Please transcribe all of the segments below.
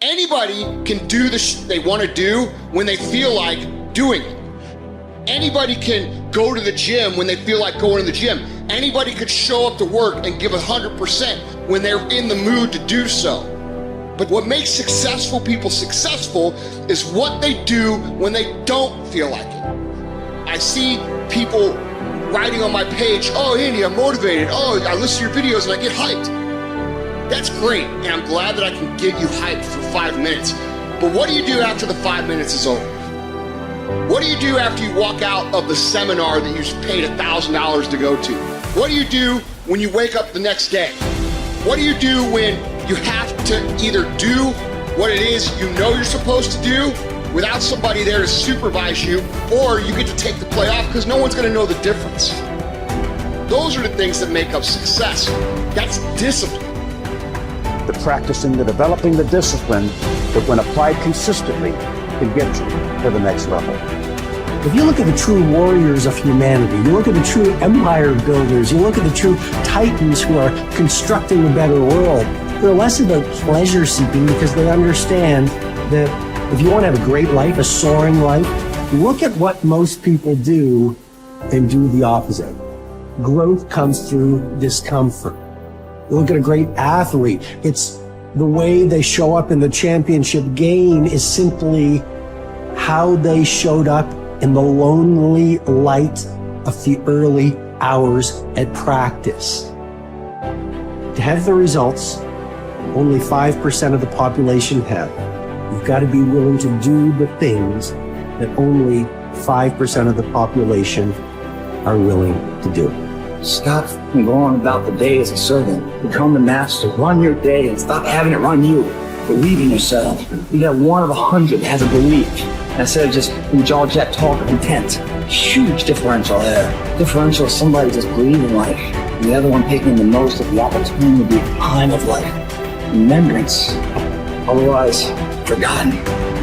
Anybody can do they want to do when they feel like doing it. Anybody can go to the gym when they feel like going to the gym. Anybody could show up to work and give 100% when they're in the mood to do so. But what makes successful people successful is what they do when they don't feel like it. I see people writing on my page, oh, Andy, I'm motivated. Oh, I listen to your videos and I get hyped. That's great, and I'm glad that I can get you hyped for 5 minutes. But what do you do after the 5 minutes is over? What do you do after you walk out of the seminar that you paid $1,000 to go to? What do you do when you wake up the next day? What do you do when you have to either do what it is you know you're supposed to do without somebody there to supervise you, or you get to take the play off because no one's gonna know the difference? Those are the things that make up success. That's discipline. The practicing, the developing the discipline that when applied consistently can get you to the next level. If you look at the true warriors of humanity, you look at the true empire builders, you look at the true titans who are constructing a better world, they're less about pleasure seeking because they understand that if you want to have a great life, a soaring life, look at what most people do and do the opposite. Growth comes through discomfort. You look at a great athlete, it's the way they show up in the championship game is simply how they showed up in the lonely light of the early hours at practice. To have the results only 5% of the population have, you've got to be willing to do the things that only 5% of the population are willing to do. Stop going about the day as a servant. Become the master. Run your day and stop having it run you. Believe in yourself. You got one of 100 that has a belief instead of just jaw jet talk of intent. Huge differential there. Differential is somebody just believing life, and the other one taking the most of the opportunity time of life. Remembrance. Otherwise, forgotten.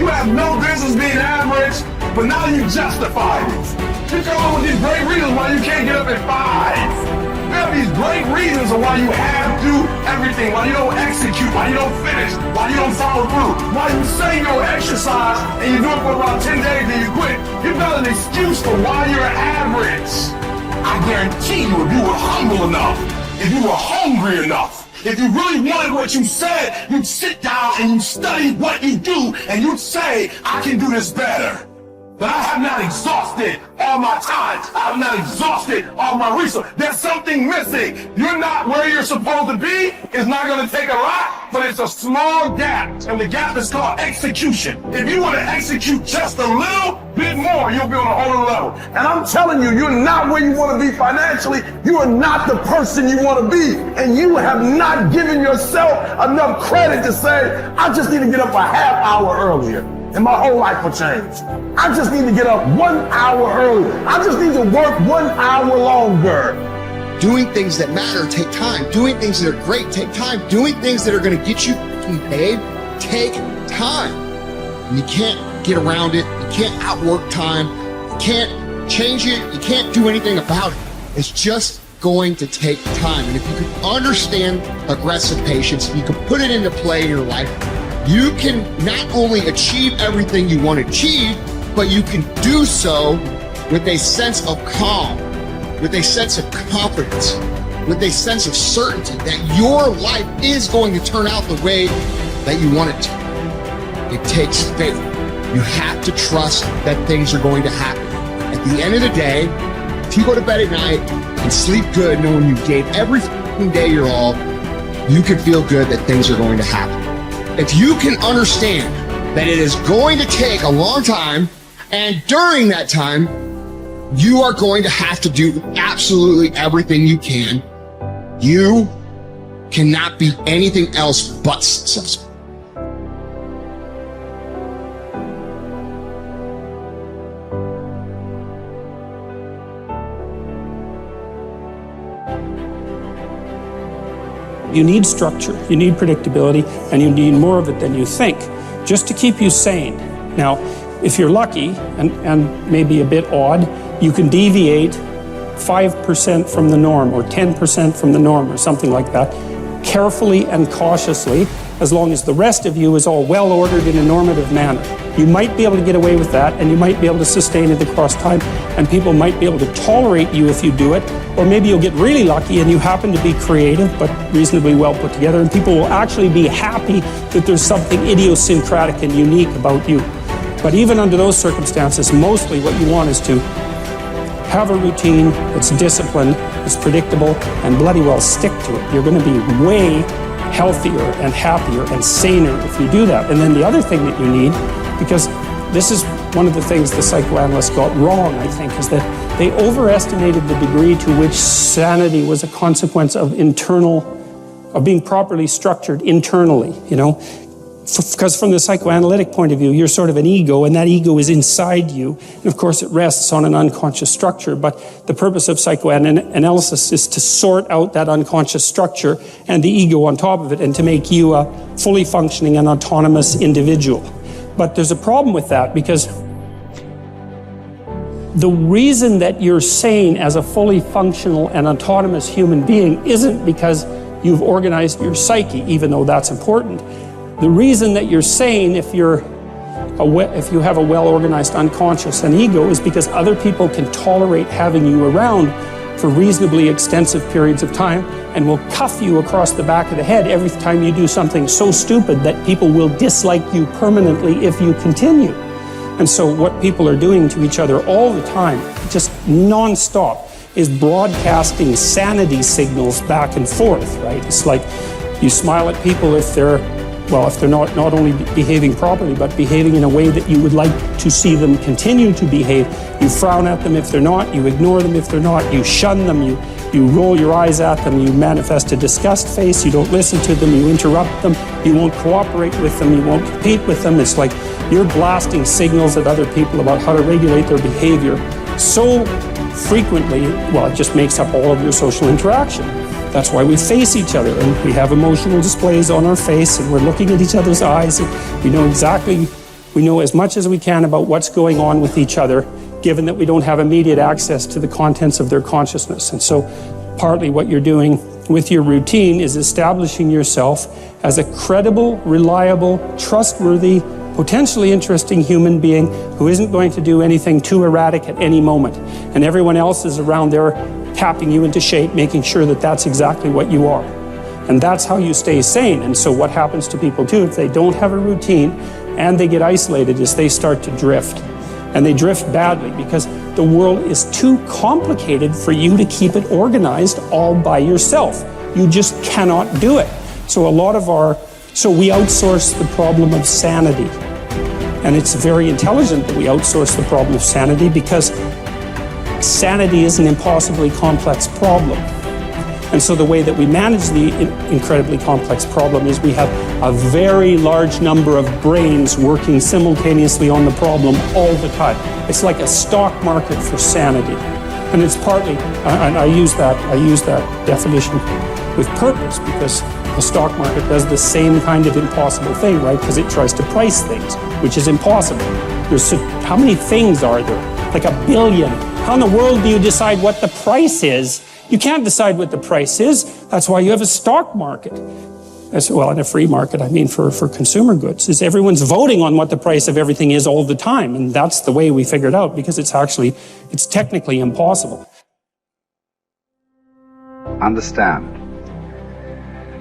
You have no business being average, but now you justify it. You come up with these great reasons why you can't get up at 5. You have these great reasons of why you have to do everything, why you don't execute, why you don't finish, why you don't follow through, why you say you'll exercise and you do it for about 10 days and you quit. You've got an excuse for why you're average. I guarantee you, if you were humble enough, if you were hungry enough, if you really wanted what you said, you'd sit down and you'd study what you do and you'd say, I can do this better. But I have not exhausted all my time. I have not exhausted all my resources. There's something missing. You're not where you're supposed to be. It's not going to take a lot, but it's a small gap. And the gap is called execution. If you want to execute just a little bit more, you'll be on a whole other level. And I'm telling you, you're not where you want to be financially. You are not the person you want to be. And you have not given yourself enough credit to say, I just need to get up a half hour earlier, and my whole life will change. I just need to get up 1 hour earlier. I just need to work 1 hour longer. Doing things that matter take time. Doing things that are great take time. Doing things that are going to get you paid take time. And you can't get around it. You can't outwork time. You can't change it. You can't do anything about it. It's just going to take time. And if you can understand aggressive patience, you can put it into play in your life, you can not only achieve everything you want to achieve, but you can do so with a sense of calm, with a sense of confidence, with a sense of certainty that your life is going to turn out the way that you want it to. It takes faith. You have to trust that things are going to happen. At the end of the day, if you go to bed at night and sleep good knowing you gave every day your all, you can feel good that things are going to happen. If you can understand that it is going to take a long time, and during that time, you are going to have to do absolutely everything you can, you cannot be anything else but successful. You need structure, you need predictability, and you need more of it than you think, just to keep you sane. Now, if you're lucky, and maybe a bit odd, you can deviate 5% from the norm, or 10% from the norm, or something like that, carefully and cautiously, as long as the rest of you is all well ordered in a normative manner. You might be able to get away with that, and you might be able to sustain it across time, and people might be able to tolerate you if you do it, or maybe you'll get really lucky and you happen to be creative but reasonably well put together, and people will actually be happy that there's something idiosyncratic and unique about you. But even under those circumstances, mostly what you want is to have a routine that's disciplined, that's predictable, and bloody well stick to it. You're going to be way healthier and happier and saner if you do that. And then the other thing that you need, because this is one of the things the psychoanalysts got wrong, I think, is that they overestimated the degree to which sanity was a consequence of being properly structured internally, you know. Because from the psychoanalytic point of view, you're sort of an ego, and that ego is inside you. And of course, it rests on an unconscious structure. But the purpose of psychoanalysis is to sort out that unconscious structure and the ego on top of it, and to make you a fully functioning and autonomous individual. But there's a problem with that, because the reason that you're sane as a fully functional and autonomous human being isn't because you've organized your psyche, even though that's important. The reason that you're sane if you have a well-organized unconscious and ego is because other people can tolerate having you around for reasonably extensive periods of time and will cuff you across the back of the head every time you do something so stupid that people will dislike you permanently if you continue. And so what people are doing to each other all the time, just non-stop, is broadcasting sanity signals back and forth, right? It's like you smile at people if they're not only behaving properly, but behaving in a way that you would like to see them continue to behave. You frown at them if they're not, you ignore them if they're not, you shun them, you roll your eyes at them, you manifest a disgust face, you don't listen to them, you interrupt them, you won't cooperate with them, you won't compete with them. It's like you're blasting signals at other people about how to regulate their behavior so frequently, well, it just makes up all of your social interaction. That's why we face each other, and we have emotional displays on our face, and we're looking at each other's eyes, and we know as much as we can about what's going on with each other, given that we don't have immediate access to the contents of their consciousness. And so partly what you're doing with your routine is establishing yourself as a credible, reliable, trustworthy, potentially interesting human being who isn't going to do anything too erratic at any moment. And everyone else is around there tapping you into shape, making sure that that's exactly what you are. And that's how you stay sane. And so what happens to people too, if they don't have a routine and they get isolated, is they start to drift. And they drift badly because the world is too complicated for you to keep it organized all by yourself. You just cannot do it. So we outsource the problem of sanity. And it's very intelligent that we outsource the problem of sanity, because sanity is an impossibly complex problem. And so the way that we manage the incredibly complex problem is we have a very large number of brains working simultaneously on the problem all the time. It's like a stock market for sanity. And it's partly, and I use that definition with purpose, because the stock market does the same kind of impossible thing, right? Because it tries to price things, which is impossible. How many things are there? Like 1 billion. How in the world do you decide what the price is? You can't decide what the price is. That's why you have a stock market. Well, in a free market, I mean for consumer goods, is everyone's voting on what the price of everything is all the time. And that's the way we figured out, because it's technically impossible. Understand.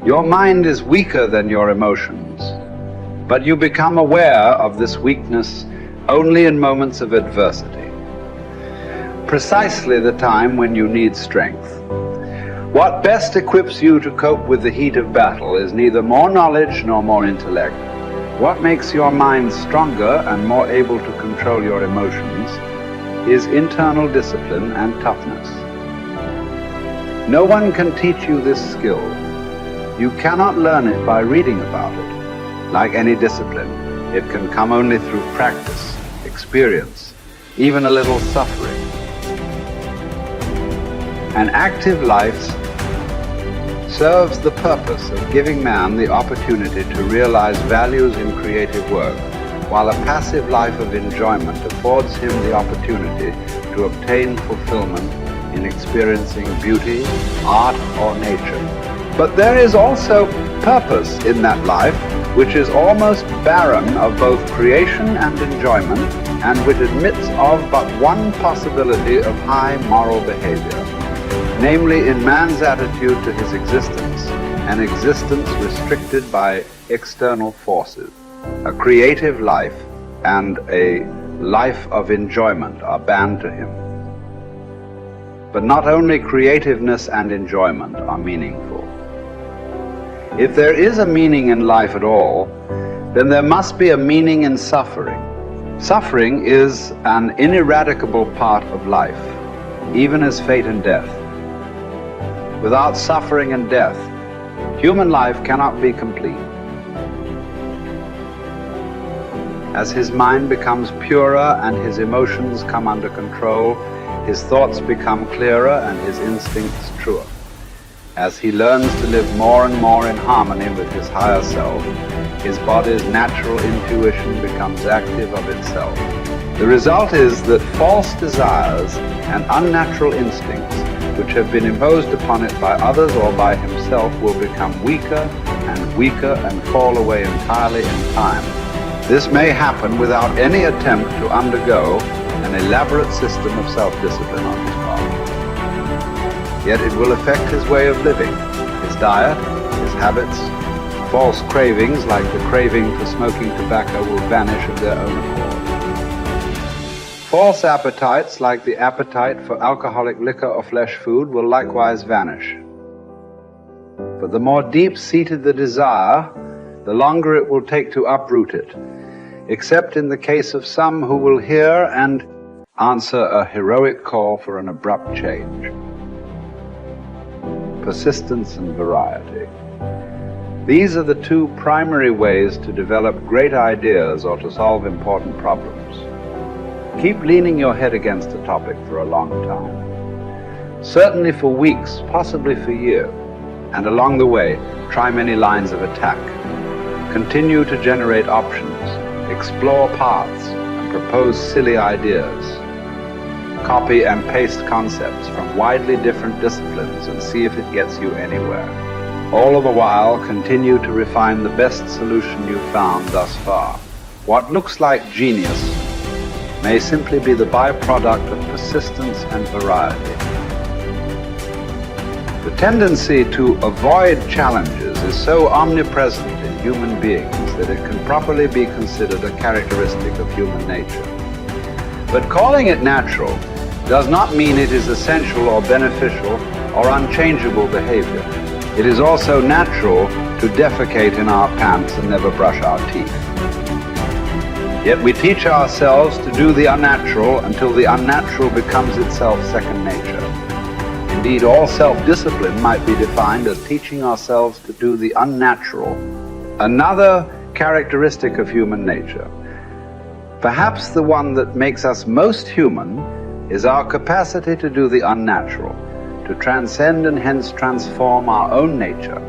Your mind is weaker than your emotions, but you become aware of this weakness only in moments of adversity. Precisely the time when you need strength. What best equips you to cope with the heat of battle is neither more knowledge nor more intellect. What makes your mind stronger and more able to control your emotions is internal discipline and toughness. No one can teach you this skill. You cannot learn it by reading about it. Like any discipline, it can come only through practice, experience, even a little suffering. An active life serves the purpose of giving man the opportunity to realize values in creative work, while a passive life of enjoyment affords him the opportunity to obtain fulfillment in experiencing beauty, art, or nature. But there is also purpose in that life, which is almost barren of both creation and enjoyment, and which admits of but one possibility of high moral behavior, namely in man's attitude to his existence, an existence restricted by external forces. A creative life and a life of enjoyment are banned to him. But not only creativeness and enjoyment are meaningful. If there is a meaning in life at all, then there must be a meaning in suffering. Suffering is an ineradicable part of life, even as fate and death. Without suffering and death, human life cannot be complete. As his mind becomes purer and his emotions come under control, his thoughts become clearer and his instincts truer. As he learns to live more and more in harmony with his higher self, his body's natural intuition becomes active of itself. The result is that false desires and unnatural instincts, which have been imposed upon it by others or by himself, will become weaker and fall away entirely in time. This may happen without any attempt to undergo an elaborate system of self-discipline on his part. Yet it will affect his way of living, his diet, his habits. False cravings, like the craving for smoking tobacco, will vanish of their own accord. False appetites, like the appetite for alcoholic liquor or flesh food, will likewise vanish. But the more deep-seated the desire, the longer it will take to uproot it, except in the case of some who will hear and answer a heroic call for an abrupt change. Persistence and variety. These are the two primary ways to develop great ideas or to solve important problems. Keep leaning your head against a topic for a long time. Certainly for weeks, possibly for years. And along the way, try many lines of attack. Continue to generate options, explore paths, and propose silly ideas. Copy and paste concepts from widely different disciplines and see if it gets you anywhere. All the while, continue to refine the best solution you've found thus far. What looks like genius may simply be the byproduct of persistence and variety. The tendency to avoid challenges is so omnipresent in human beings that it can properly be considered a characteristic of human nature. But calling it natural does not mean it is essential or beneficial or unchangeable behavior. It is also natural to defecate in our pants and never brush our teeth. Yet we teach ourselves to do the unnatural until the unnatural becomes itself second nature. Indeed, all self-discipline might be defined as teaching ourselves to do the unnatural. Another characteristic of human nature, perhaps the one that makes us most human, is our capacity to do the unnatural, to transcend and hence transform our own nature.